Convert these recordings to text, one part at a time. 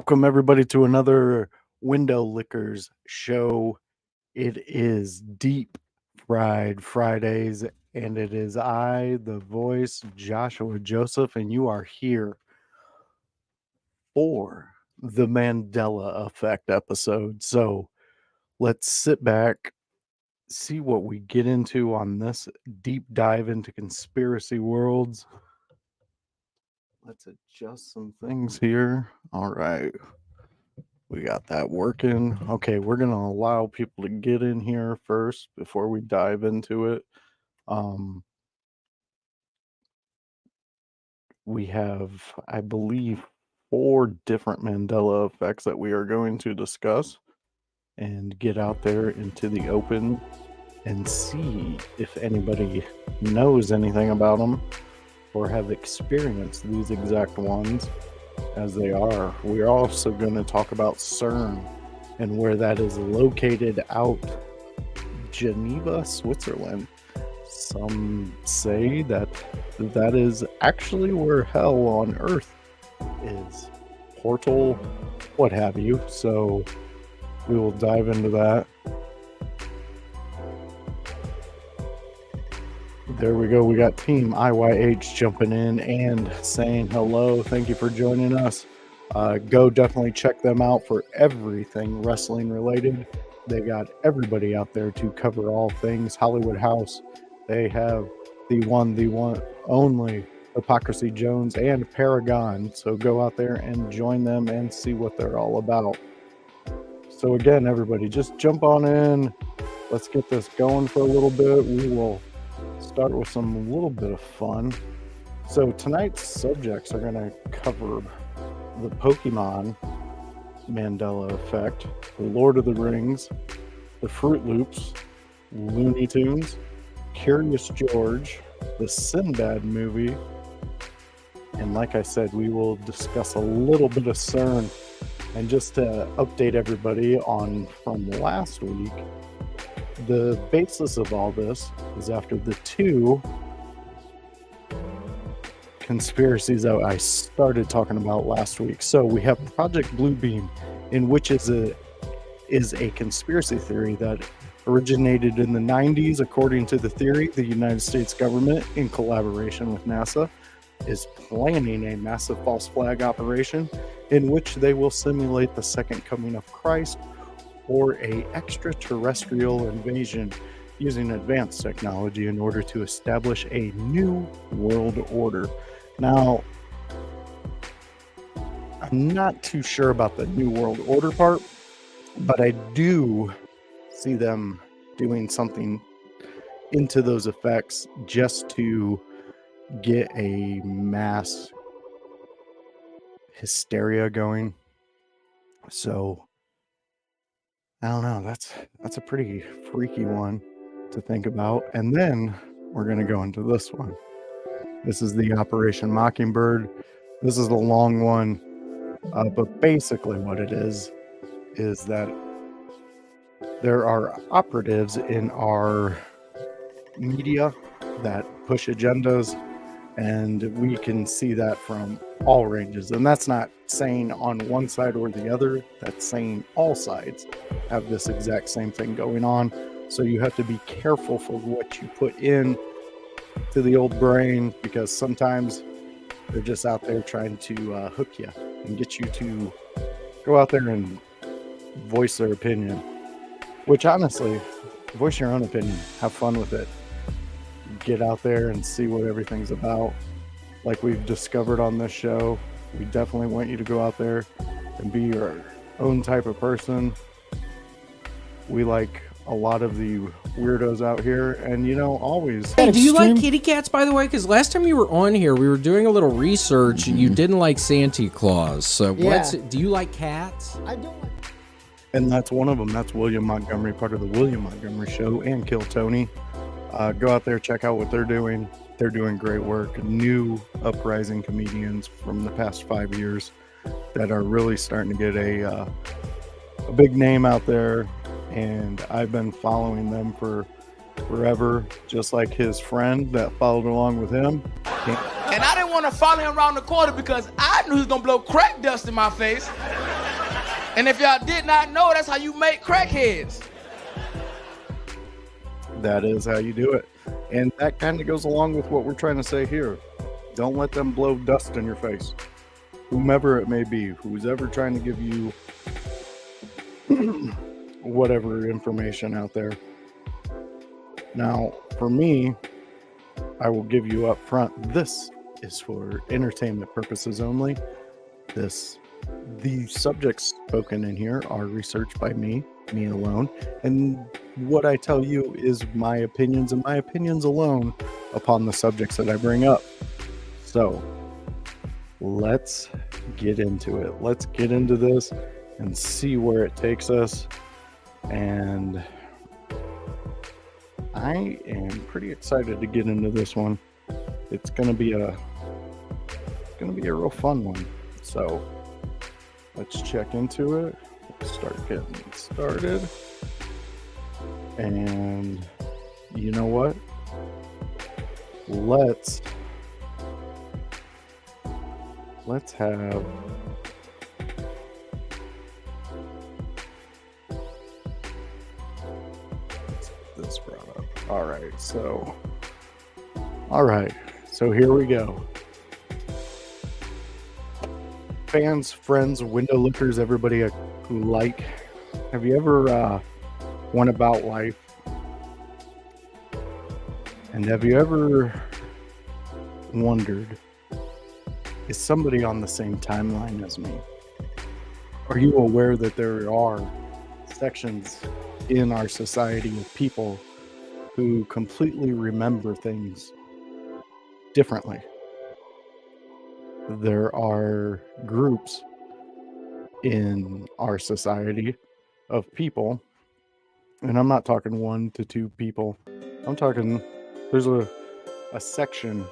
Welcome everybody to another Window Lickers show. It is Deep Fried Fridays, and it is I, the voice, Joshua Joseph, and you are here for the Mandela Effect episode. So let's sit back, see what we get into on this deep dive into conspiracy worlds. Let's adjust some things here. All right. We got that working. Okay, we're going to allow people to get in here first before we dive into it. We have, I believe, 4 different Mandela effects that we are going to discuss and get out there into the open and see if anybody knows anything about them or have experienced these exact ones as they are. We're also going to talk about CERN and where that is located out Geneva, Switzerland. Some say that is actually where hell on earth is. Portal, what have you. So we will dive into that. There we go. We got Team IYH jumping in and saying hello. Thank you for joining us. Go definitely check them out for everything wrestling related. They got everybody out there to cover all things Hollywood House. They have the one only Hypocrisy Jones and Paragon. So go out there and join them and see what they're all about. So again, everybody, just jump on in. Let's get this going for a little bit. We will start with a little bit of fun. So tonight's subjects are going to cover the Pokemon Mandela Effect, the Lord of the Rings, the Fruit Loops, Looney Tunes, Curious George, the Sinbad movie, and like I said, we will discuss a little bit of CERN. And just to update everybody on from last week, the basis of all this is after the 2 conspiracies that I started talking about last week. So we have Project Bluebeam, in which is a conspiracy theory that originated in the 90s. According to the theory, the United States government, in collaboration with NASA, is planning a massive false flag operation in which they will simulate the second coming of Christ or a extraterrestrial invasion using advanced technology in order to establish a new world order. Now, I'm not too sure about the new world order part, but I do see them doing something into those effects just to get a mass hysteria going. So I don't know, that's a pretty freaky one to think about. And then we're going to go into this one. This is the Operation Mockingbird. This is the long one, but basically what it is that there are operatives in our media that push agendas, and we can see that from all ranges. And that's not saying on one side or the other, that's saying all sides have this exact same thing going on. So you have to be careful for what you put in to the old brain, because sometimes they're just out there trying to hook you and get you to go out there and voice their opinion, which honestly, voice your own opinion, have fun with it, get out there and see what everything's about. Like we've discovered on this show, we definitely want you to go out there and be your own type of person. We like a lot of the weirdos out here, and always. Hey, do you like kitty cats, by the way? Because last time you were on here, we were doing a little research. You didn't like Santa Claus, so do you like cats? I don't like. And that's one of them. That's William Montgomery, part of the William Montgomery Show, and Kill Tony. Go out there, check out what they're doing. They're doing great work. New uprising comedians from the past 5 years that are really starting to get a big name out there. And I've been following them for forever, just like his friend that followed along with him. And I didn't want to follow him around the corner because I knew he was going to blow crack dust in my face. And if y'all did not know, that's how you make crackheads. That is how you do it. And that kind of goes along with what we're trying to say here. Don't let them blow dust in your face. Whomever it may be, who's ever trying to give you whatever information out there. Now, for me, I will give you up front, this is for entertainment purposes only. The subjects spoken in here are researched by me alone, and what I tell you is my opinions and my opinions alone upon the subjects that I bring up. So let's get into it. Let's get into this and see where it takes us. And I am pretty excited to get into this one. It's gonna be a real fun one. So let's check into it. Let's start getting started. And you know what? Let's have this brought up. All right, so here we go. Fans, friends, window lookers, everybody who like, have you ever went about life, and have you ever wondered, is somebody on the same timeline as me? Are you aware that there are sections in our society of people who completely remember things differently? There are groups in our society of people, and I'm not talking 1 to 2 people. I'm talking, there's a section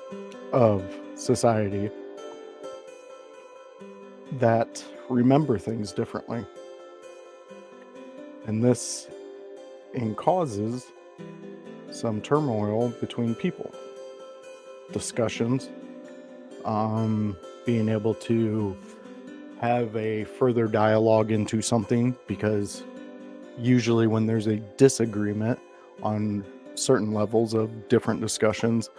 of society that remember things differently. And this causes some turmoil between people, discussions, being able to have a further dialogue into something, because usually when there's a disagreement on certain levels of different discussions,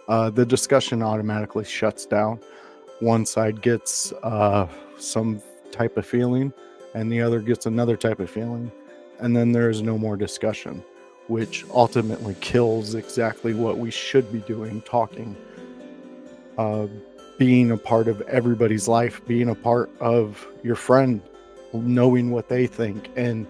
the discussion automatically shuts down. One side gets some type of feeling and the other gets another type of feeling, and then there is no more discussion, which ultimately kills exactly what we should be doing, talking, being a part of everybody's life, being a part of your friend, knowing what they think. And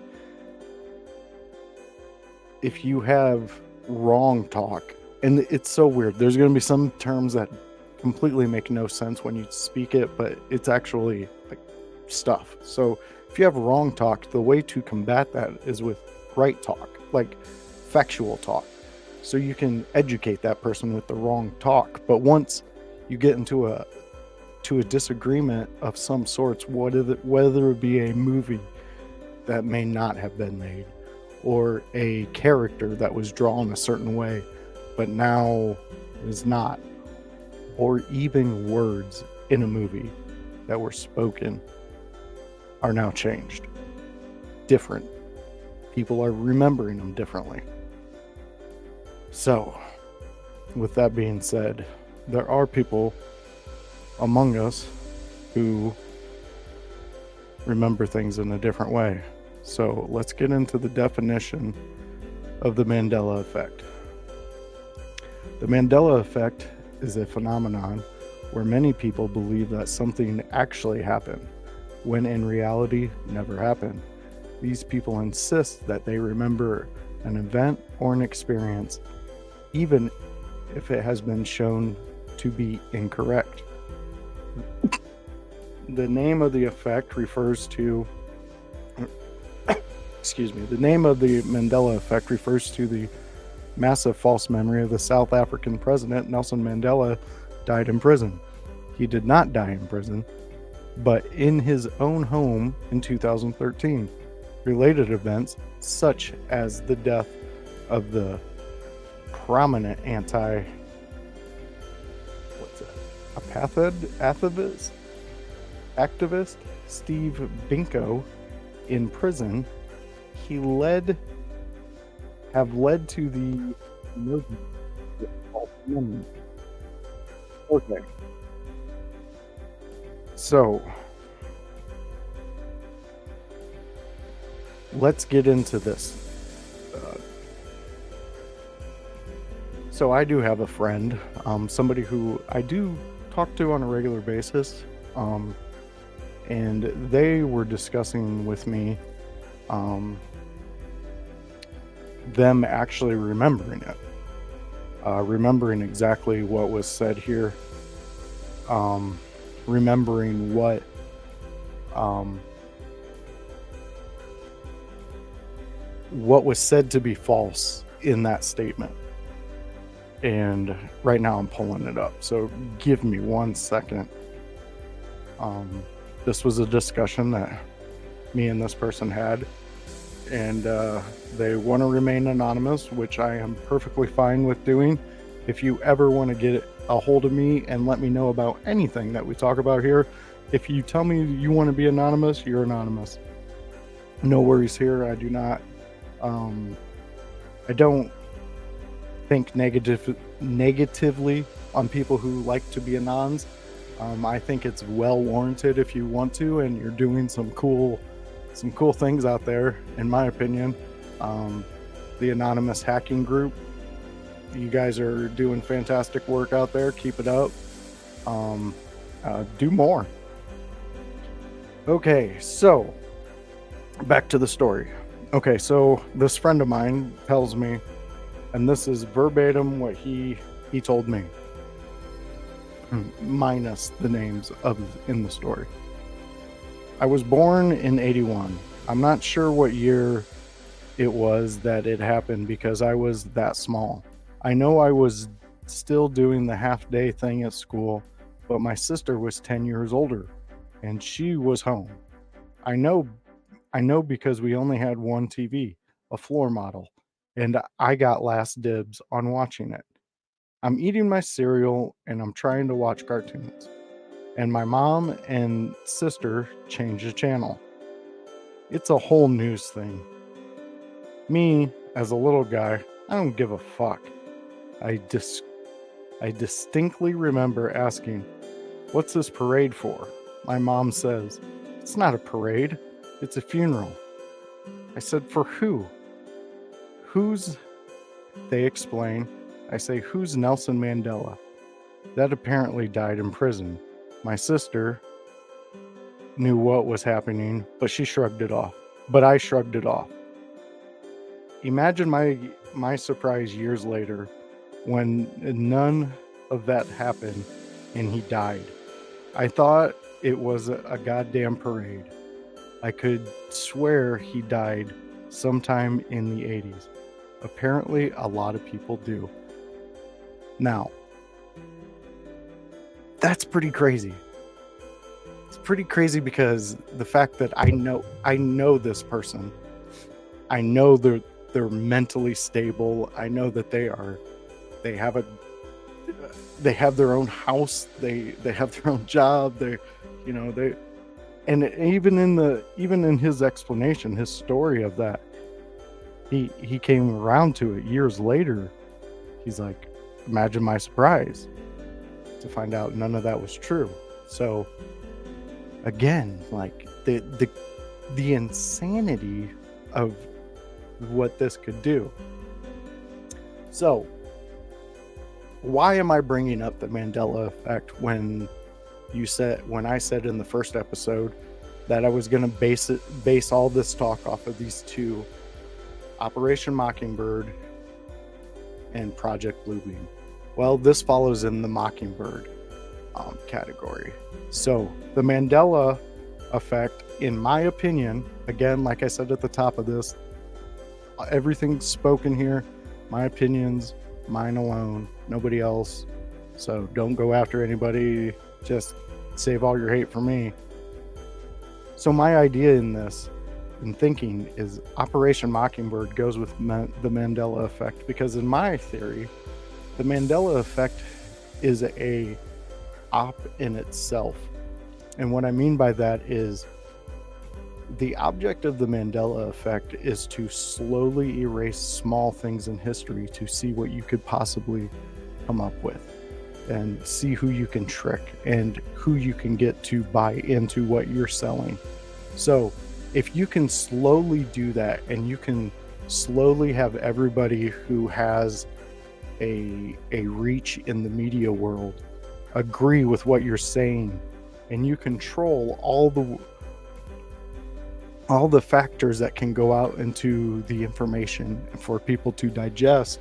if you have wrong talk, and it's so weird, there's going to be some terms that completely make no sense when you speak it, but it's actually like stuff. So if you have wrong talk, the way to combat that is with right talk, like factual talk. So you can educate that person with the wrong talk. But once you get into a disagreement of some sorts, whether it be a movie that may not have been made, or a character that was drawn a certain way but now is not, or even words in a movie that were spoken are now changed, different. People are remembering them differently. So, with that being said, there are people among us who remember things in a different way. So let's get into the definition of the Mandela effect. The Mandela effect is a phenomenon where many people believe that something actually happened, when in reality never happened. These people insist that they remember an event or an experience, even if it has been shown to be incorrect. The name of the effect refers to the name of the Mandela effect refers to the massive false memory of the South African president Nelson Mandela died in prison. He did not die in prison, but in his own home in 2013. Related events, such as the death of the prominent activist Steve Biko in prison, he have led to the emergence of false memories. Okay. So, let's get into this. So I do have a friend, somebody who I do talk to on a regular basis, and they were discussing with me them actually remembering it, remembering exactly what was said here, remembering what was said to be false in that statement. And right now I'm pulling it up, so give me 1 second. This was a discussion that me and this person had, and they want to remain anonymous, which I am perfectly fine with doing. If you ever want to get a hold of me and let me know about anything that we talk about here, if you tell me you want to be anonymous, you're anonymous. No worries here. I do not I don't think negatively on people who like to be anons. I think it's well warranted if you want to, and you're doing some cool things out there, in my opinion. The anonymous hacking group, you guys are doing fantastic work out there. Keep it up. Do more. Okay, so back to the story. Okay, so this friend of mine tells me, and this is verbatim what he told me, minus the names in the story. I was born in 81. I'm not sure what year it was that it happened because I was that small. I know I was still doing the half-day thing at school, but my sister was 10 years older, and she was home. I know because we only had one TV, a floor model, and I got last dibs on watching it. I'm eating my cereal and I'm trying to watch cartoons, and my mom and sister change the channel. It's a whole news thing. Me, as a little guy, I don't give a fuck. I distinctly remember asking, "What's this parade for?" My mom says, "It's not a parade, it's a funeral." I said, "For who?" "Who's?" They explain. I say, "Who's Nelson Mandela?" That apparently died in prison. My sister knew what was happening, but she shrugged it off. But I shrugged it off. Imagine my surprise years later when none of that happened and he died. I thought it was a goddamn parade. I could swear he died sometime in the 80s. Apparently, a lot of people do. Now, that's pretty crazy. It's pretty crazy because the fact that I know this person. I know they're mentally stable. I know that they have their own house. They have their own job. And even in his explanation, his story of that, he came around to it years later. He's like, imagine my surprise to find out none of that was true. So again, like the insanity of what this could do. So why am I bringing up the Mandela effect when I said in the first episode that I was going to base all this talk off of these two, Operation Mockingbird and Project Bluebeam? Well, this follows in the Mockingbird category. So the Mandela effect, in my opinion, again, like I said at the top of this, everything's spoken here, my opinions, mine alone, nobody else. So don't go after anybody, just save all your hate for me. So my idea in this, in thinking, is Operation Mockingbird goes with the Mandela effect, because in my theory, the Mandela effect is a op in itself. And what I mean by that is, the object of the Mandela effect is to slowly erase small things in history to see what you could possibly come up with and see who you can trick and who you can get to buy into what you're selling. So if you can slowly do that, and you can slowly have everybody who has a reach in the media world agree with what you're saying, and you control all the factors that can go out into the information for people to digest.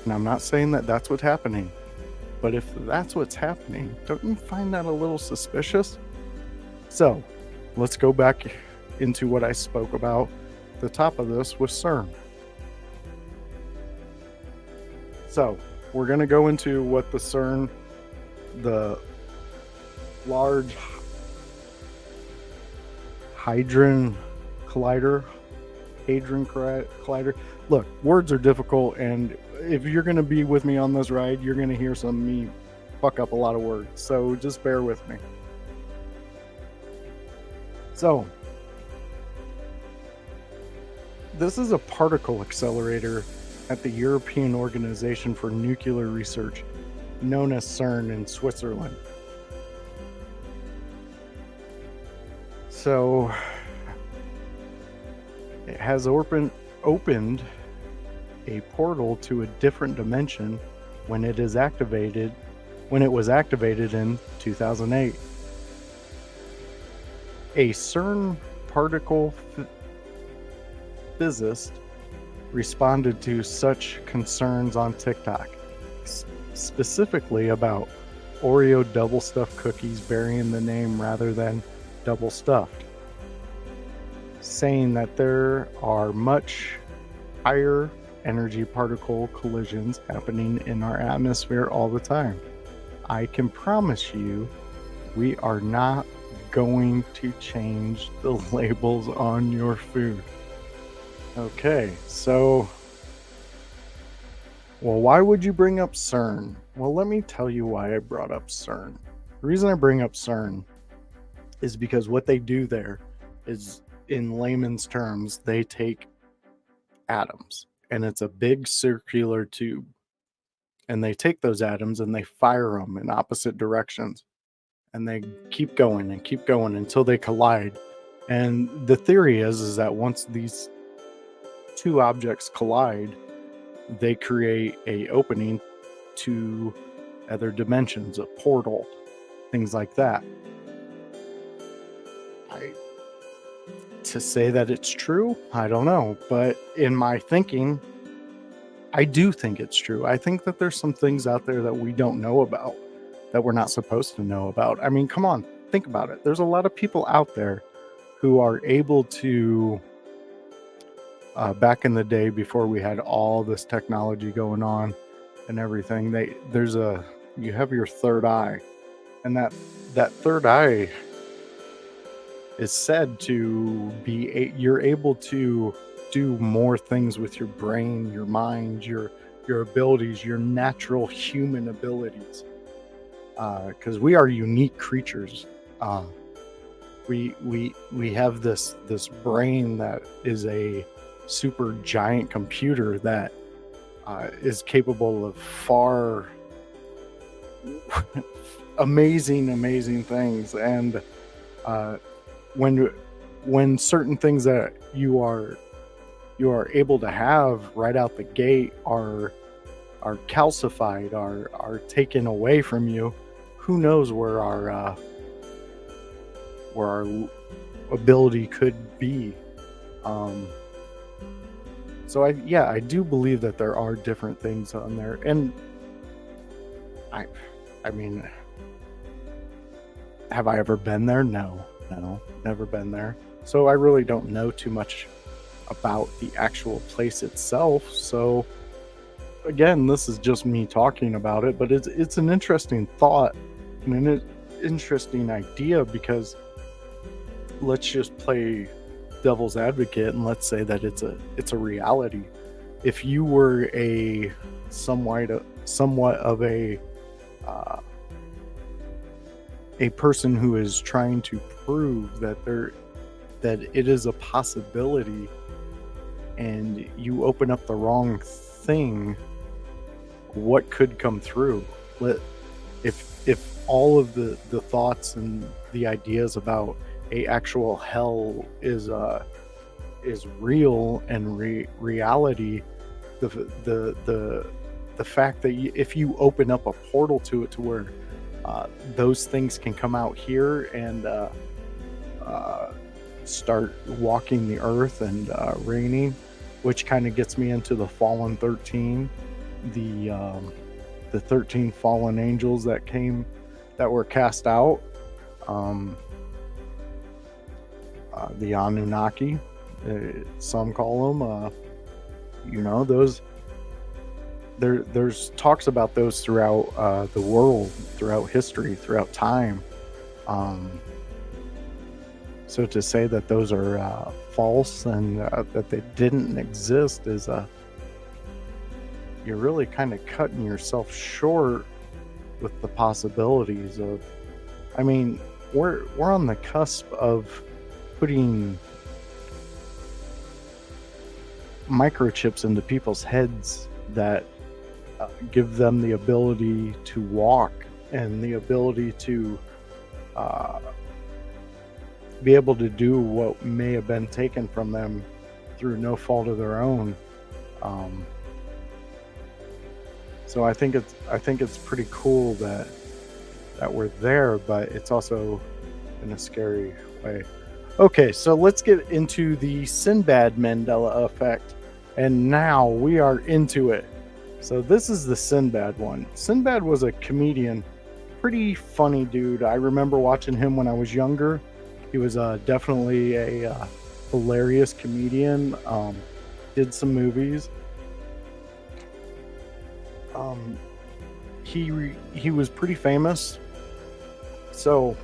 And I'm not saying that that's what's happening, but if that's what's happening, don't you find that a little suspicious? So let's go back into what I spoke about at the top of this with CERN. So we're going to go into what the CERN, the Large Hadron Collider. Look, words are difficult, and if you're going to be with me on this ride, you're going to hear me fuck up a lot of words. So just bear with me. So this is a particle accelerator at the European Organization for Nuclear Research, known as CERN in Switzerland. So it has opened a portal to a different dimension when it was activated in 2008. A CERN particle physicist responded to such concerns on TikTok, specifically about Oreo double stuffed cookies bearing the name rather than double stuffed, saying that there are much higher energy particle collisions happening in our atmosphere all the time. I can promise you, we are not going to change the labels on your food. Okay, so, well, why would you bring up CERN? Well, let me tell you why I brought up CERN. The reason I bring up CERN is because what they do there is, in layman's terms, they take atoms, and it's a big circular tube, and they take those atoms and they fire them in opposite directions, and they keep going until they collide. And the theory is that once these two objects collide, they create a opening to other dimensions, a portal, things like that. To say that it's true, I don't know, but in my thinking, I do think it's true. I think that there's some things out there that we don't know about, that we're not supposed to know about. I mean, come on, think about it. There's a lot of people out there who are able to, back in the day before we had all this technology going on and everything, you have your third eye, and that third eye is said to be you're able to do more things with your brain, your mind, your abilities, your natural human abilities, because we are unique creatures. We have this brain that is a super giant computer that is capable of far amazing things. And when certain things that you are able to have right out the gate are calcified, are taken away from you, who knows where our ability could be. So I do believe that there are different things on there, and I mean, have I ever been there? No, never been there. So I really don't know too much about the actual place itself. So again, this is just me talking about it, but it's an interesting thought and an interesting idea, because let's just play devil's advocate and let's say that it's a reality. If you were a somewhat of a a person who is trying to prove that it is a possibility, and you open up the wrong thing, what could come through? If all of the thoughts and the ideas about a actual hell is real and reality, the fact that if you open up a portal to it, to where those things can come out here and start walking the earth and reigning, which kind of gets me into the fallen 13, the 13 fallen angels that were cast out, the Anunnaki, some call them, those. There's talks about those throughout the world, throughout history, throughout time. So to say that those are false and that they didn't exist is you're really kind of cutting yourself short with the possibilities of. I mean, we're on the cusp of putting microchips into people's heads that give them the ability to walk and the ability to be able to do what may have been taken from them through no fault of their own. So I think it's pretty cool that we're there, but it's also in a scary way. Okay, so let's get into the Sinbad Mandela effect, and now we are into it. So this is the Sinbad one. Sinbad was a comedian, pretty funny dude. I remember watching him when I was younger. He was definitely a hilarious comedian. Did some movies. He was pretty famous. So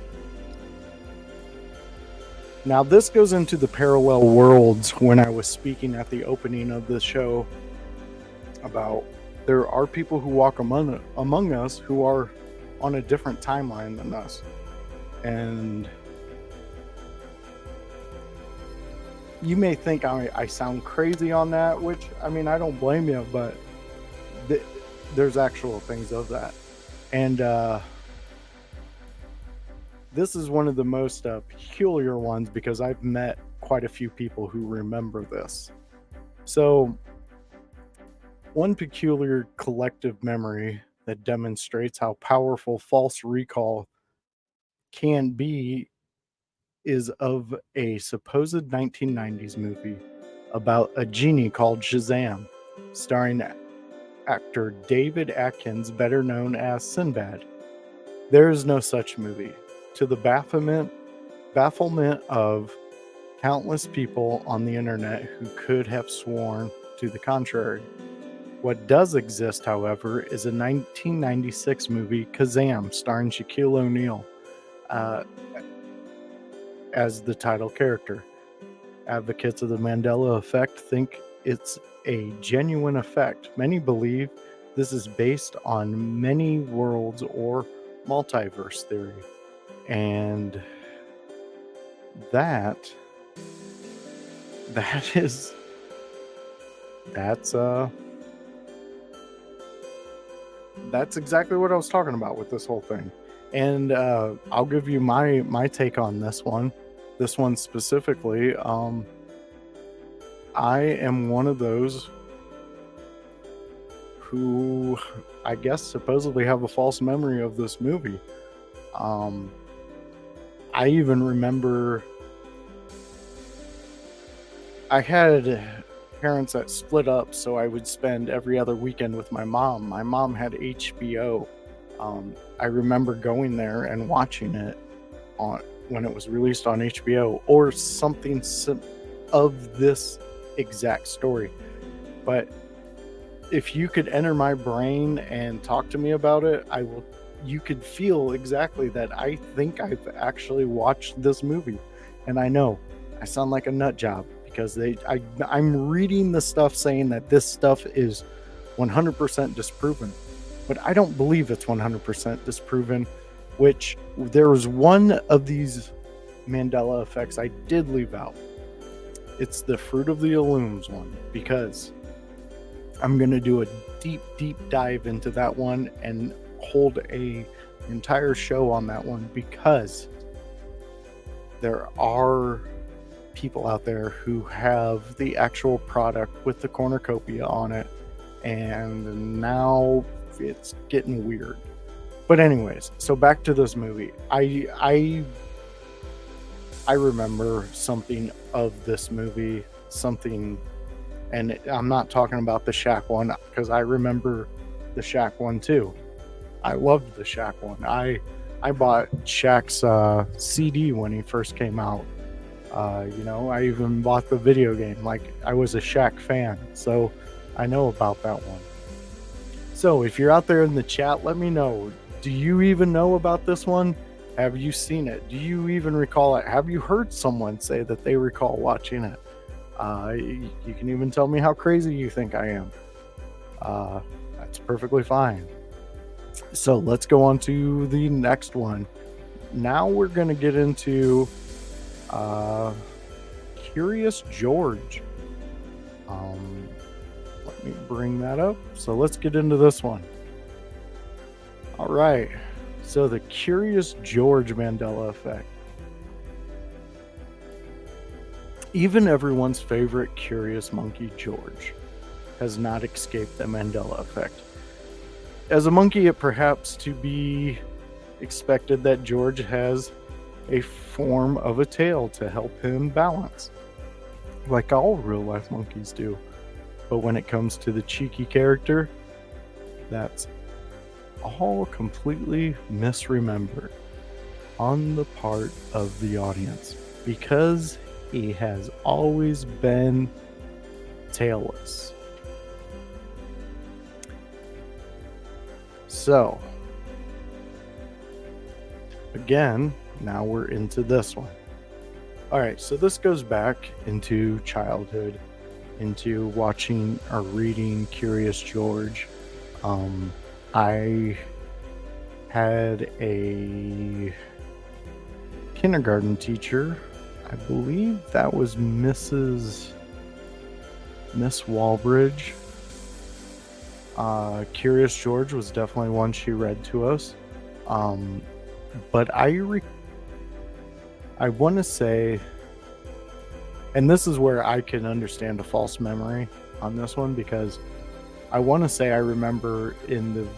now this goes into the parallel worlds when I was speaking at the opening of the show about there are people who walk among us who are on a different timeline than us. And you may think I sound crazy on that, which, I mean, I don't blame you, but there's actual things of that. And this is one of the most peculiar ones because I've met quite a few people who remember this. So, one peculiar collective memory that demonstrates how powerful false recall can be is of a supposed 1990s movie about a genie called Shazam, starring actor David Atkins, better known as Sinbad. There is no such movie, to the bafflement of countless people on the internet who could have sworn to the contrary. What does exist, however, is a 1996 movie, Kazam, starring Shaquille O'Neal as the title character. Advocates of the Mandela effect think it's a genuine effect. Many believe this is based on many worlds or multiverse theory. And that's exactly what I was talking about with this whole thing. And I'll give you my take on this one specifically. I am one of those who, I guess, supposedly have a false memory of this movie. I even remember I had parents that split up, so I would spend every other weekend with my mom. My mom had HBO. I remember going there and watching it when it was released on HBO, or something of this exact story. But if you could enter my brain and talk to me about it, you could feel exactly that I think I've actually watched this movie. And I know I sound like a nut job because I'm reading the stuff saying that this stuff is 100% disproven. But I don't believe it's 100% disproven which there was one of these Mandela effects I did leave out. It's the Fruit of the Looms one, because I'm going to do a deep dive into that one and hold a entire show on that one, because there are people out there who have the actual product with the cornucopia on it, and now it's getting weird. But anyways, so back to this movie. I remember something of this movie, something, and I'm not talking about the Shaq one, because I remember the Shaq one too. I loved the Shaq one. I bought Shaq's CD when he first came out. I even bought the video game. Like, I was a Shaq fan, so I know about that one. So if you're out there in the chat, let me know. Do you even know about this one? Have you seen it? Do you even recall it? Have you heard someone say that they recall watching it? You can even tell me how crazy you think I am. That's perfectly fine. So let's go on to the next one. Now we're going to get into Curious George. Let me bring that up. So let's get into this one. All right. So the Curious George Mandela effect. Even everyone's favorite curious monkey, George, has not escaped the Mandela effect. As a monkey, it perhaps to be expected that George has a form of a tail to help him balance, like all real-life monkeys do. But when it comes to the cheeky character, that's all completely misremembered on the part of the audience, because he has always been tailless. So, again, now we're into this one. Alright, so this goes back into childhood, into watching or reading Curious George. I had a kindergarten teacher, I believe that was Miss Walbridge. Curious George was definitely one she read to us. But I want to say, and this is where I can understand a false memory on this one, because I want to say I remember in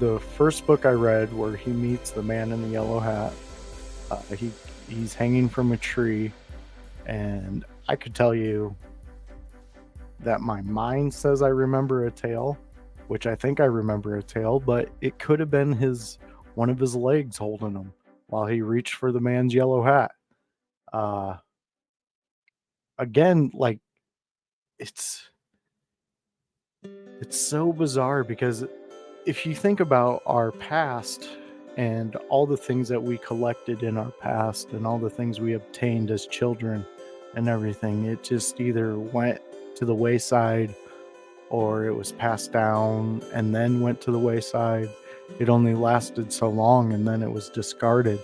the first book I read where he meets the man in the yellow hat. He's hanging from a tree, and I could tell you that my mind says I remember a tail, which I think I remember a tail, but it could have been one of his legs holding him while he reached for the man's yellow hat. Again, like, it's so bizarre, because if you think about our past and all the things that we collected in our past and all the things we obtained as children and everything, it just either went to the wayside or it was passed down and then went to the wayside. It only lasted so long and then it was discarded.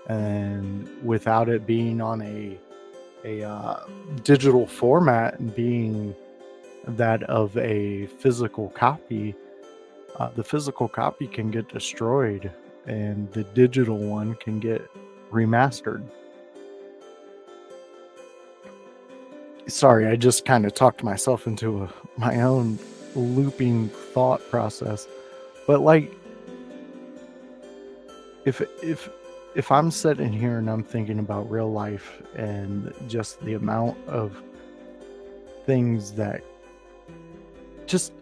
And without it being on a digital format and being that of a physical copy, the physical copy can get destroyed and the digital one can get remastered. Sorry, I just kind of talked myself into my own looping thought process. But like, if I'm sitting here and I'm thinking about real life and just the amount of things that just,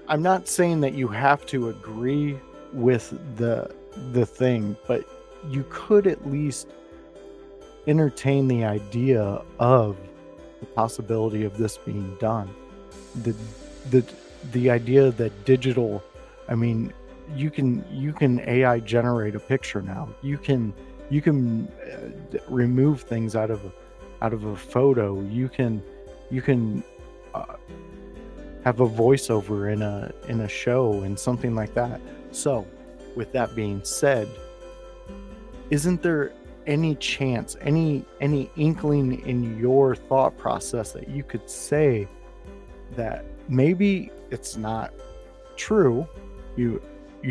I'm not saying that you have to agree with the thing, but you could at least entertain the idea of the possibility of this being done. The idea that digital, I mean, you can AI generate a picture now. You can remove things out of a photo. You can have a voiceover in a show and something like that. So with that being said, isn't there any chance, any inkling in your thought process that you could say that maybe it's not true? You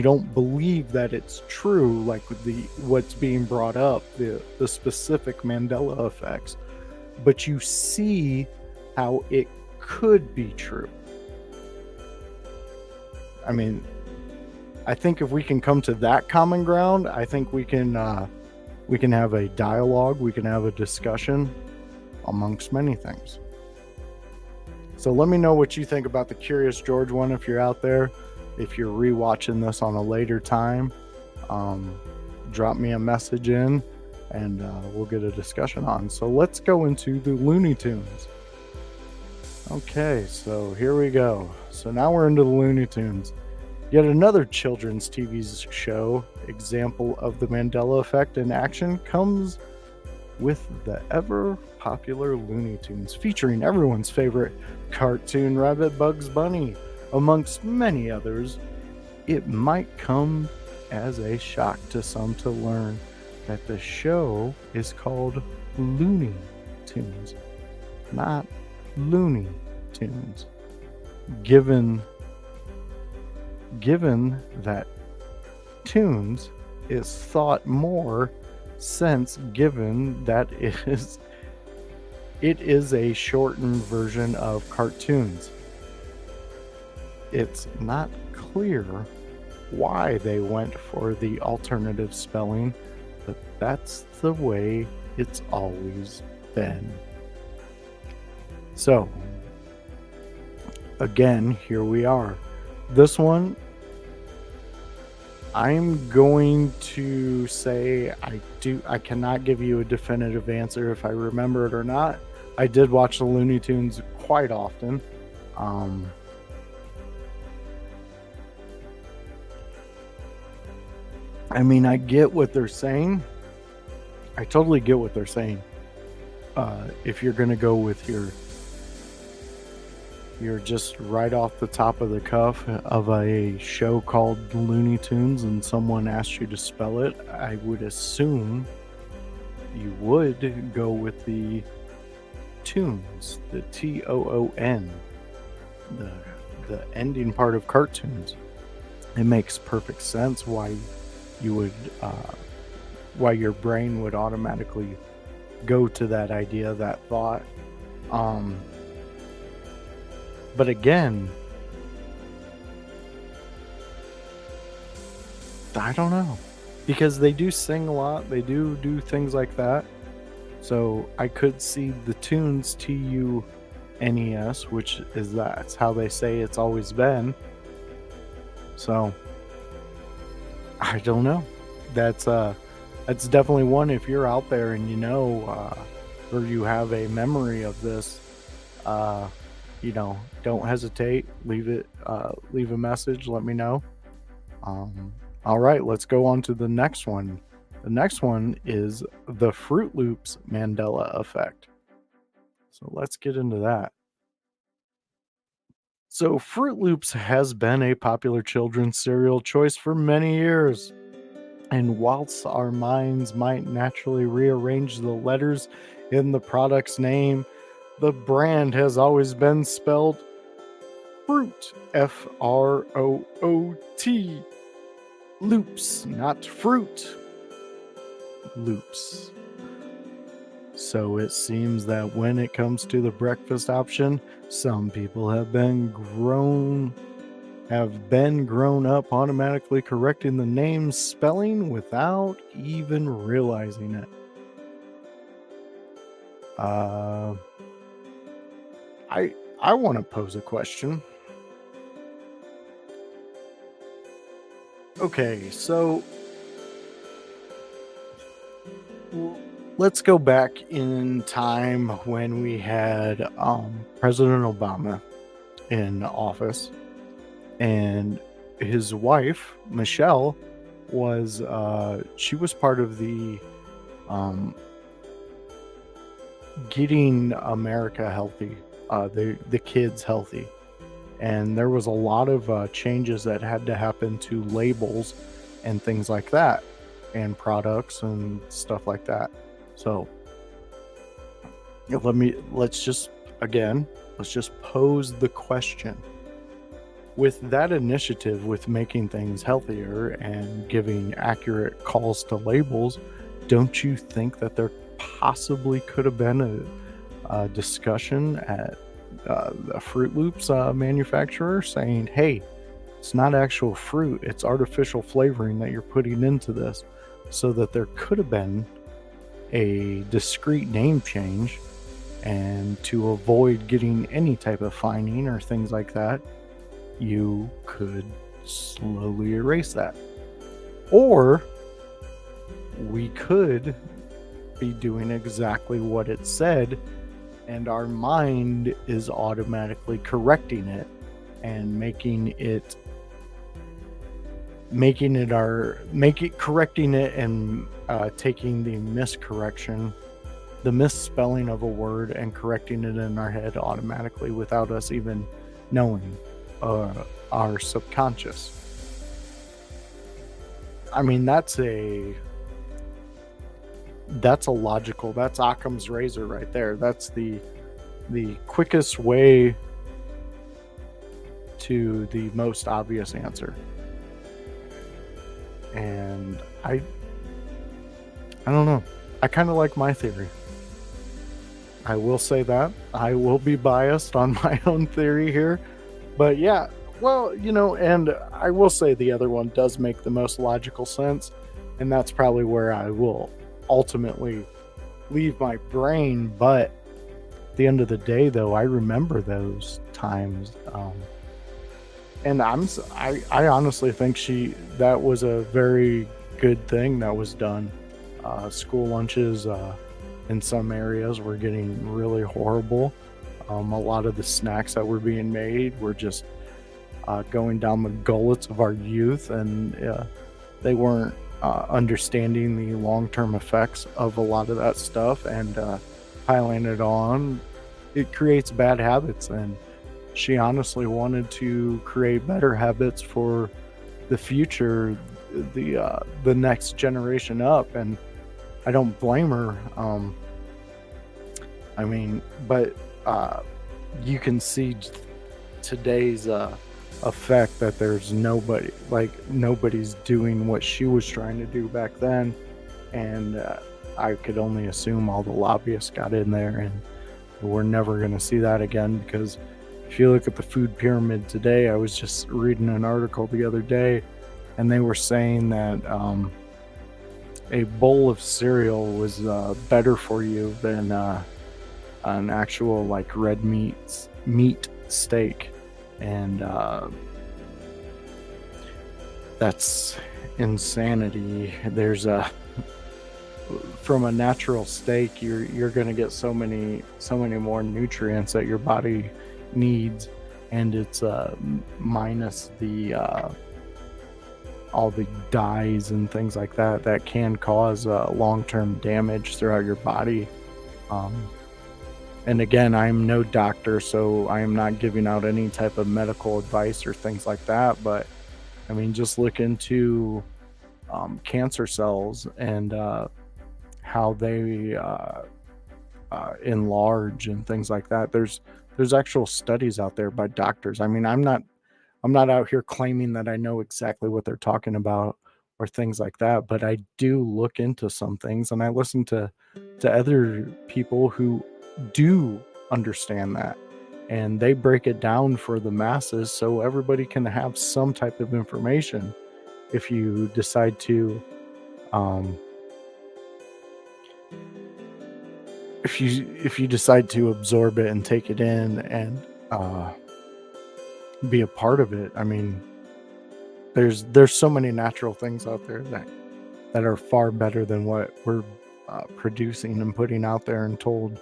don't believe that it's true, like with the what's being brought up, the specific Mandela effects, but you see how it could be true. I mean, I think if we can come to that common ground, I think we can have a dialogue, we can have a discussion amongst many things. So let me know what you think about the Curious George one if you're out there. If you're rewatching this on a later time, drop me a message in and we'll get a discussion on. So let's go into the Looney Tunes. Okay, so here we go. So now we're into the Looney Tunes. Yet another children's TV show example of the Mandela effect in action comes with the ever popular Looney Tunes, featuring everyone's favorite cartoon rabbit Bugs Bunny, amongst many others. It might come as a shock to some to learn that the show is called Looney Tunes, not Looney Tunes. Given that tunes is thought more sense, given that it is a shortened version of cartoons. It's not clear why they went for the alternative spelling, but that's the way it's always been. So, again, here we are. This one, I'm going to say I cannot give you a definitive answer if I remember it or not. I did watch the Looney Tunes quite often. I mean, I get what they're saying. I totally get what they're saying. If you're going to go with you're just right off the top of the cuff of a show called Looney Tunes and someone asked you to spell it, I would assume you would go with the tunes, the Toon, the ending part of cartoons. It makes perfect sense why you would why your brain would automatically go to that idea, that thought. But again, I don't know, because they do sing a lot, they do things like that. So I could see the tunes, Tunes, which is that's how they say it's always been. So I don't know. That's definitely one. If you're out there and you know, or you have a memory of this, don't hesitate. Leave a message. Let me know. All right, let's go on to the next one. The next one is the Fruit Loops Mandela effect. So let's get into that. So Fruit Loops has been a popular children's cereal choice for many years. And whilst our minds might naturally rearrange the letters in the product's name, the brand has always been spelled fruit, F-R-O-O-T, loops, not fruit, loops. So it seems that when it comes to the breakfast option, some people have been grown up automatically correcting the name's spelling without even realizing it. I want to pose a question. Okay, so let's go back in time when we had President Obama in office, and his wife Michelle was she was part of the getting America healthy, the kids healthy, and there was a lot of changes that had to happen to labels and things like that. and products and stuff like that. So let's just pose the question. With that initiative, with making things healthier and giving accurate calls to labels, don't you think that there possibly could have been a discussion at the Fruit Loops manufacturer saying, hey, it's not actual fruit, it's artificial flavoring that you're putting into this, so that there could have been a discrete name change, and to avoid getting any type of fining or things like that, you could slowly erase that. Or we could be doing exactly what it said, and our mind is automatically correcting it and correcting it and taking the miscorrection, the misspelling of a word, and correcting it in our head automatically without us even knowing, our subconscious. I mean, that's Occam's razor right there. That's the quickest way to the most obvious answer. And I don't know. I kind of like my theory. I will say that. I will be biased on my own theory here. But yeah, well, and I will say the other one does make the most logical sense. And that's probably where I will ultimately leave my brain. But at the end of the day, though, I remember those times. And I honestly think that was a very good thing that was done. School lunches in some areas were getting really horrible. A lot of the snacks that were being made were just going down the gullets of our youth, and they weren't understanding the long-term effects of a lot of that stuff, and piling it on, it creates bad habits. And she honestly wanted to create better habits for the future, the next generation up, and I don't blame her. But you can see today's effect, that there's nobody's doing what she was trying to do back then, and I could only assume all the lobbyists got in there, and we're never going to see that again. Because if you look at the food pyramid today, I was just reading an article the other day, and they were saying that a bowl of cereal was better for you than an actual red meat steak. And that's insanity. There's from a natural steak, you're going to get so many more nutrients that your body needs, and it's minus the all the dyes and things like that can cause long-term damage throughout your body. And again, I'm no doctor, so I am not giving out any type of medical advice or things like that, but I mean, just look into cancer cells and how they enlarge and things like that. There's actual studies out there by doctors. I mean, I'm not out here claiming that I know exactly what they're talking about or things like that, but I do look into some things, and I listen to other people who do understand that, and they break it down for the masses so everybody can have some type of information. If you decide to if you decide to absorb it and take it in and be a part of it, I mean, there's so many natural things out there that are far better than what we're producing and putting out there and told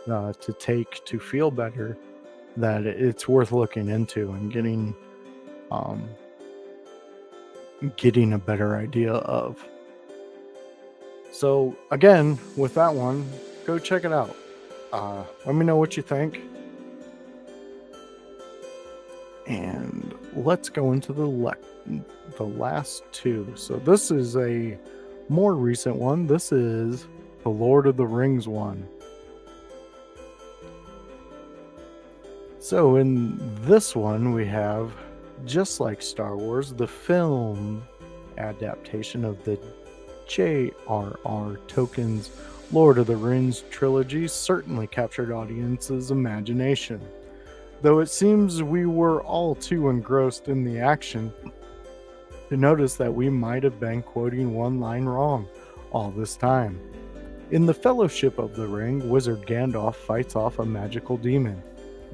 to take to feel better, that it's worth looking into and getting a better idea of. So again, with that one, go check it out. Let me know what you think. And let's go into the last two. So this is a more recent one. This is the Lord of the Rings one. So in this one, we have, just like Star Wars, the film adaptation of the J.R.R. Tolkien's Lord of the Rings trilogy certainly captured audiences' imagination. Though it seems we were all too engrossed in the action to notice that we might have been quoting one line wrong all this time. In the Fellowship of the Ring, Wizard Gandalf fights off a magical demon,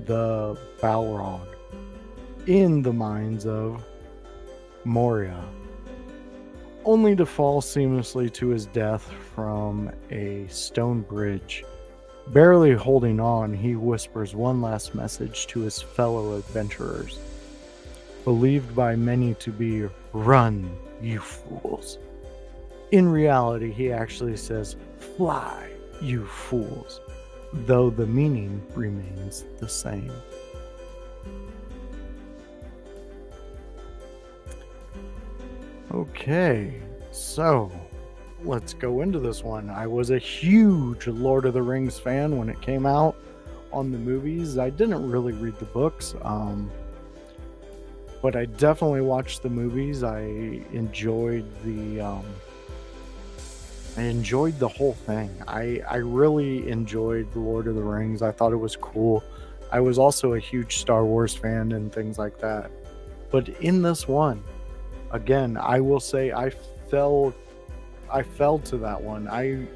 the Balrog, in the mines of Moria, only to fall seamlessly to his death from a stone bridge. Barely holding on, he whispers one last message to his fellow adventurers, believed by many to be, "Run, you fools." In reality, he actually says, "Fly, you fools," though the meaning remains the same. Okay, so let's go into this one. I was a huge Lord of the Rings fan when it came out on the movies. I didn't really read the books, but I definitely watched the movies. I enjoyed the whole thing. I really enjoyed the Lord of the Rings. I thought it was cool. I was also a huge Star Wars fan and things like that. But in this one, again, I will say I fell to that one. I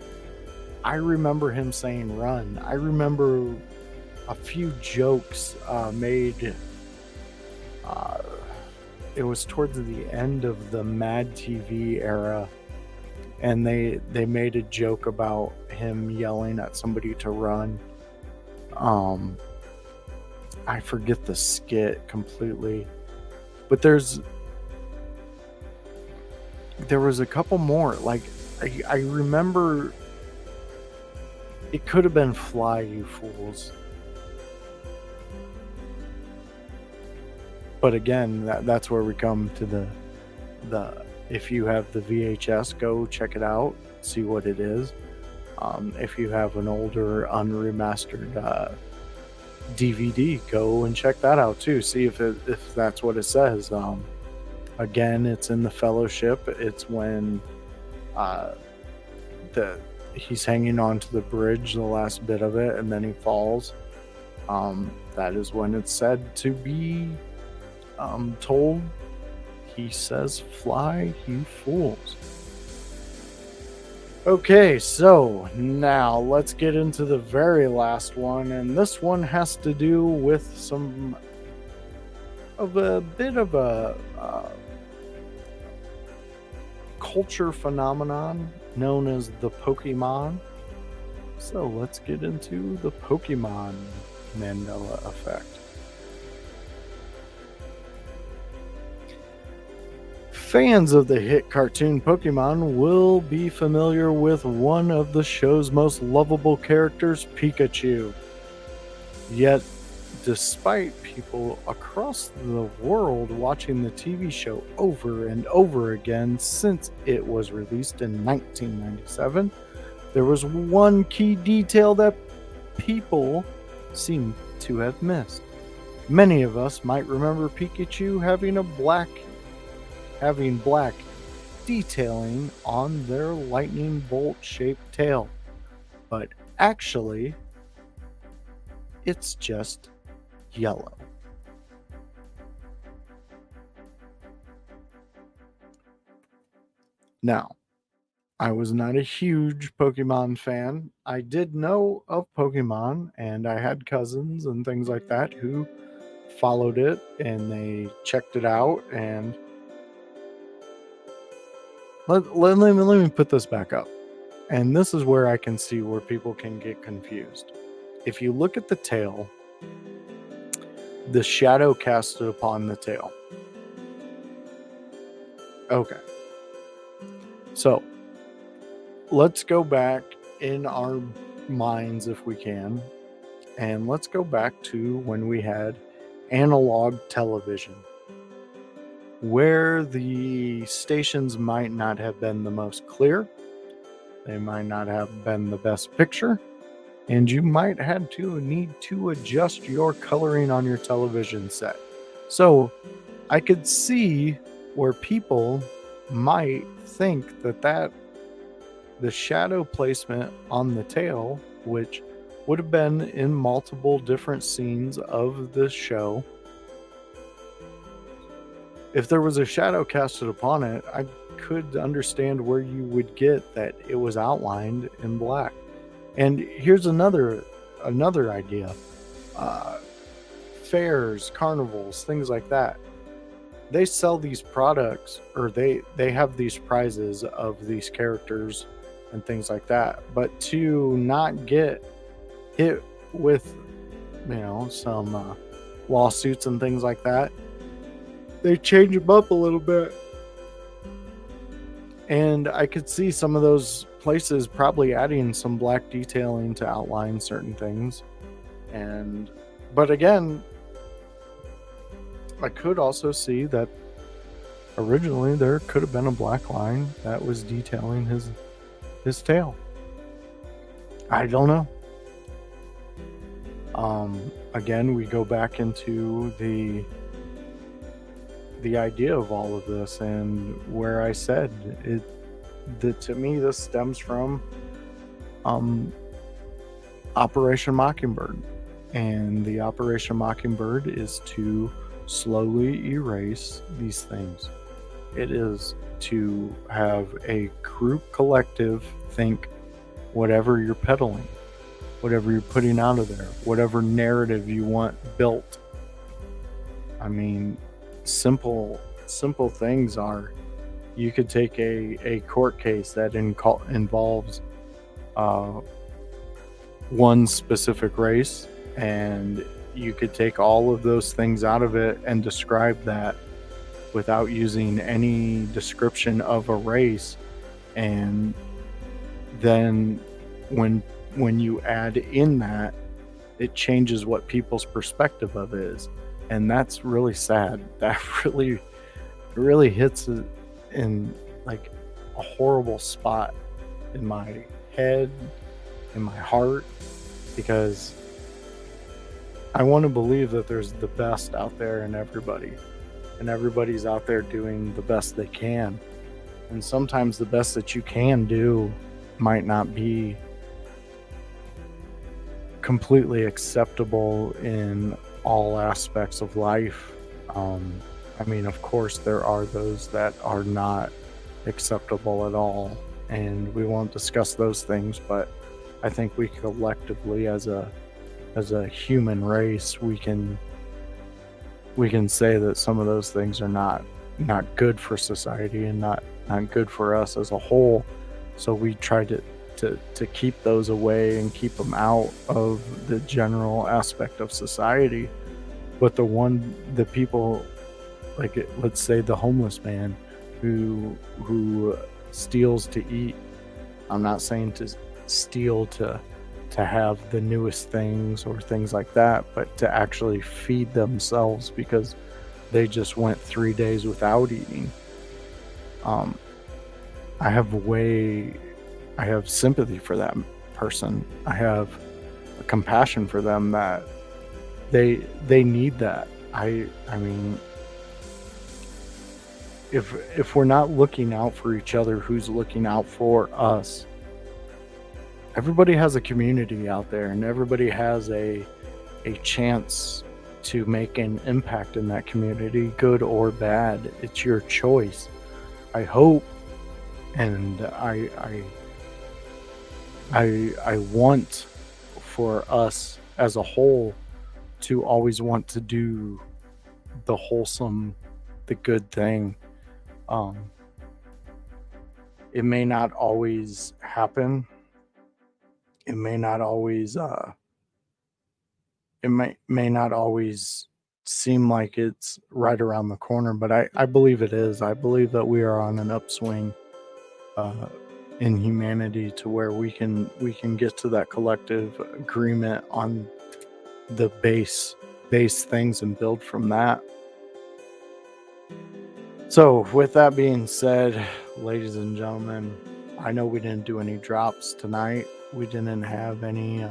remember him saying "run." I remember a few jokes made. It was towards the end of the Mad TV era, and they made a joke about him yelling at somebody to run. I forget the skit completely, but there was a couple more. Like I remember it could have been "Fly, you fools." But again, that's where we come to the if you have the VHS, go check it out, see what it is. If you have an older unremastered DVD, go and check that out too. See if that's what it says. Again, it's in the Fellowship. It's when he's hanging onto the bridge, the last bit of it, and then he falls. That is when it's said to be told. He says, "Fly, you fools." Okay, so now let's get into the very last one, and this one has to do with a bit of a culture phenomenon known as the Pokemon. So let's get into the Pokemon Mandela effect. Fans of the hit cartoon Pokemon will be familiar with one of the show's most lovable characters, Pikachu. Yet, despite people across the world watching the TV show over and over again since it was released in 1997, there was one key detail that people seem to have missed. Many of us might remember Pikachu having black detailing on their lightning bolt-shaped tail. But actually, it's just yellow. Now, I was not a huge Pokemon fan. I did know of Pokemon, and I had cousins and things like that who followed it, and they checked it out, and let me put this back up. And this is where I can see where people can get confused. If you look at the tail, the shadow casted upon the tail. Okay. So, let's go back in our minds if we can, and let's go back to when we had analog television. where the stations might not have been the most clear, they might not have been the best picture, and you might have to need to adjust your coloring on your television set. So I could see where people might think that the shadow placement on the tail, which would have been in multiple different scenes of the show, if there was a shadow casted upon it, I could understand where you would get that it was outlined in black. And here's another idea. Fairs, carnivals, things like that. They sell these products, or they have these prizes of these characters and things like that. But to not get hit with, some lawsuits and things like that, they change them up a little bit. And I could see some of those places probably adding some black detailing to outline certain things. But again, I could also see that originally there could have been a black line that was detailing his tail. I don't know. Again, we go back into the idea of all of this, and where I said that to me this stems from Operation Mockingbird, and the Operation Mockingbird is to slowly erase these things. It is to have a group collective think whatever you're peddling, whatever you're putting out of there, whatever narrative you want built. I mean, simple things are, you could take a court case that involves one specific race, and you could take all of those things out of it and describe that without using any description of a race. And then when you add in that, it changes what people's perspective of it is. And that's really sad. That really hits in like a horrible spot in my head, in my heart, because I want to believe that there's the best out there in everybody, and everybody's out there doing the best they can. And sometimes the best that you can do might not be completely acceptable in all aspects of life. I mean, of course, there are those that are not acceptable at all, and we won't discuss those things, but I think we collectively, as a human race, we can say that some of those things are not good for society and not good for us as a whole. So we try to keep those away and keep them out of the general aspect of society. But the people, like, let's say the homeless man who steals to eat. I'm not saying to steal to have the newest things or things like that, but to actually feed themselves because they just went 3 days without eating. I have sympathy for that person. I have a compassion for them that they need that. I mean, if we're not looking out for each other, who's looking out for us? Everybody has a community out there, and everybody has a chance to make an impact in that community, good or bad. It's your choice. I hope, and I want for us as a whole to always want to do the wholesome, the good thing. It may not always happen. It may not always may not always seem like it's right around the corner, but I believe it is. I believe that we are on an upswing in humanity, to where we can get to that collective agreement on the base things and build from that. So, with that being said, ladies and gentlemen, I know we didn't do any drops tonight. We didn't have any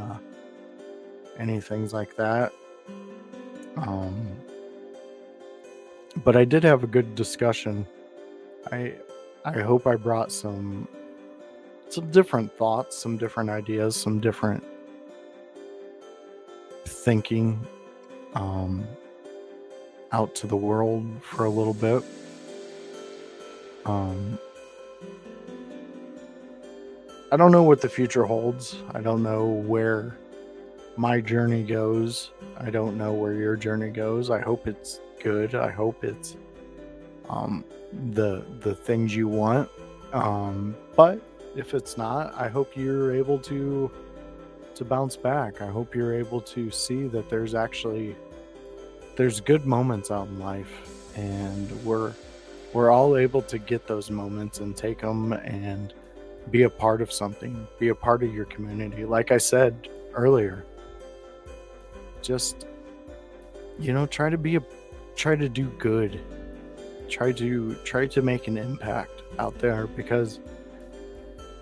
things like that. But I did have a good discussion. I I hope I brought some different thoughts, some different ideas, some different thinking out to the world for a little bit. I don't know what the future holds. I don't know where my journey goes. I don't know where your journey goes. I hope it's good. I hope it's the things you want. But if it's not, I hope you're able to bounce back. I hope you're able to see that there's good moments out in life, and we're all able to get those moments and take them and be a part of something, be a part of your community. Like I said earlier, just try to do good. Try to make an impact out there, because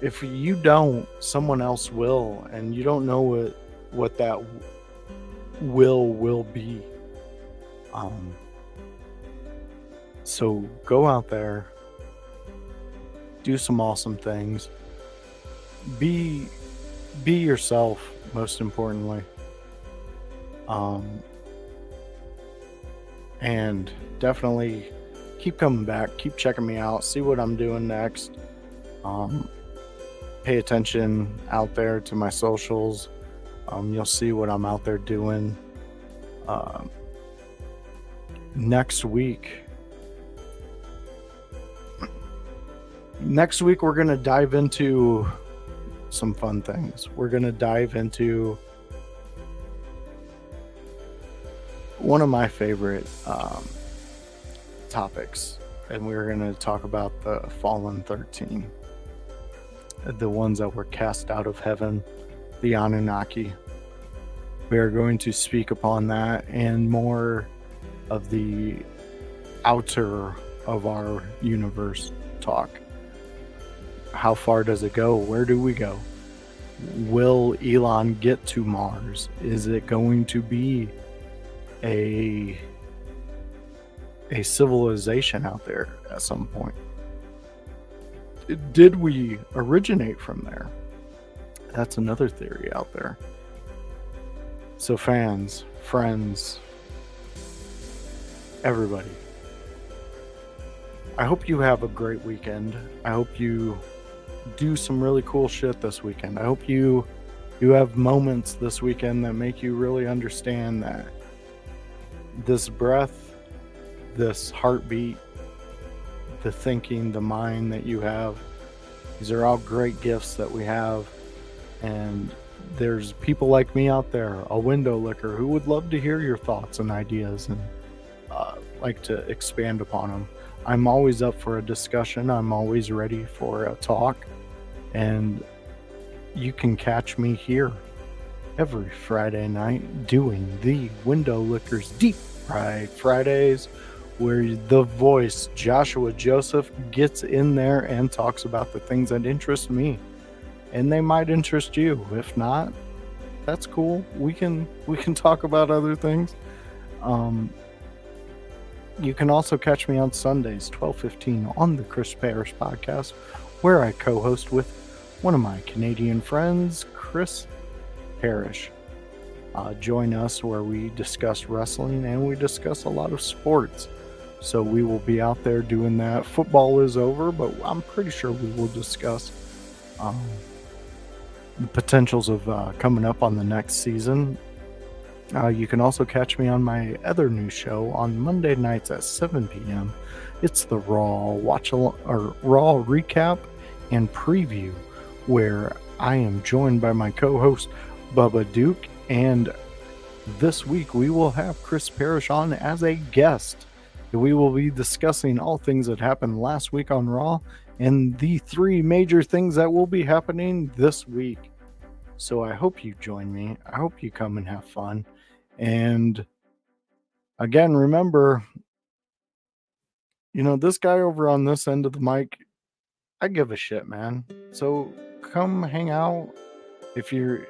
if you don't, someone else will, and you don't know what that will be. So go out there, do some awesome things. Be yourself, most importantly. And definitely keep coming back, keep checking me out, see what I'm doing next. Pay attention out there to my socials. You'll see what I'm out there doing. Next week we're going to dive into some fun things. We're going to dive into one of my favorite topics, and we're going to talk about the Fallen 13, the ones that were cast out of heaven, the Anunnaki. We are going to speak upon that and more of the outer of our universe talk. How far does it go? Where do we go? Will Elon get to Mars? Is it going to be a civilization out there at some point? Did we originate from there? That's another theory out there. So fans, friends, everybody, I hope you have a great weekend. I hope you do some really cool shit this weekend. I hope you have moments this weekend that make you really understand that this breath, this heartbeat, the thinking, the mind that you have, these are all great gifts that we have. And there's people like me out there, a window licker, who would love to hear your thoughts and ideas and like to expand upon them. I'm always up for a discussion. I'm always ready for a talk. And you can catch me here every Friday night doing the Window Lickers Deep Fried Fridays, where the voice Joshua Joseph gets in there and talks about the things that interest me, and they might interest you. If not, that's cool. We can talk about other things. You can also catch me on Sundays 12:15 on the Chris Parrish podcast, where I co-host with one of my Canadian friends, Chris Parrish. Join us where we discuss wrestling and we discuss a lot of sports. So we will be out there doing that. Football is over, but I'm pretty sure we will discuss the potentials of coming up on the next season. You can also catch me on my other new show on Monday nights at 7 p.m. It's the Raw Raw recap and preview, where I am joined by my co-host Bubba Duke, and this week we will have Chris Parrish on as a guest. We will be discussing all things that happened last week on Raw and the 3 major things that will be happening this week. So I hope you join me. I hope you come and have fun. And again, remember, this guy over on this end of the mic, I give a shit, man. So come hang out. If you're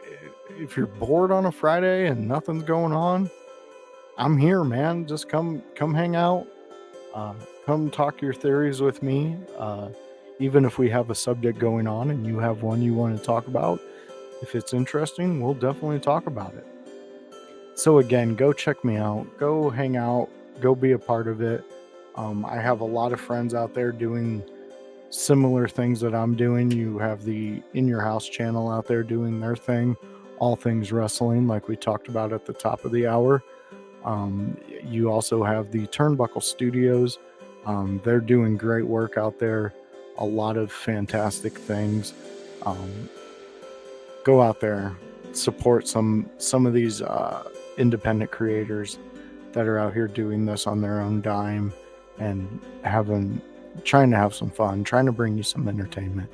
bored on a Friday and nothing's going on, I'm here, man. Just come hang out. Come talk your theories with me. Even if we have a subject going on and you have one you want to talk about, if it's interesting, we'll definitely talk about it. So again, go check me out. Go hang out. Go be a part of it. I have a lot of friends out there doing similar things that I'm doing. You have the In Your House channel out there doing their thing, all things wrestling, like we talked about at the top of the hour. You also have the Turnbuckle Studios. They're doing great work out there, a lot of fantastic things. Go out there, support some of these independent creators that are out here doing this on their own dime and trying to have some fun, trying to bring you some entertainment.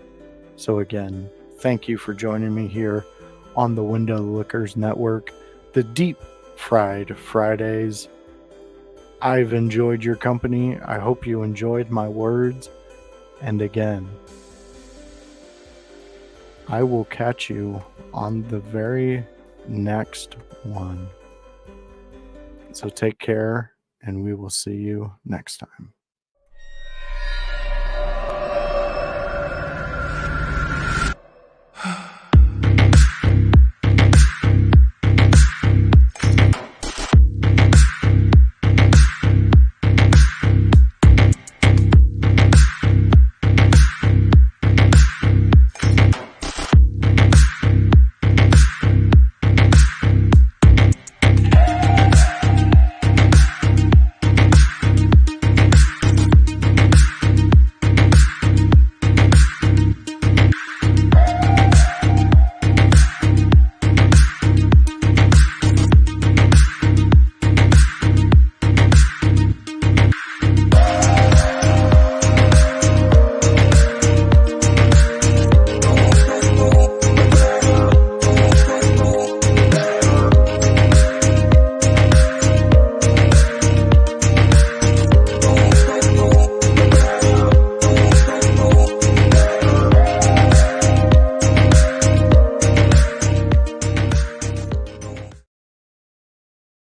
So again, thank you for joining me here on the Window Liquors Network, the Deep Fried Fridays. I've enjoyed your company. I hope you enjoyed my words. And again, I will catch you on the very next one. So take care, and we will see you next time.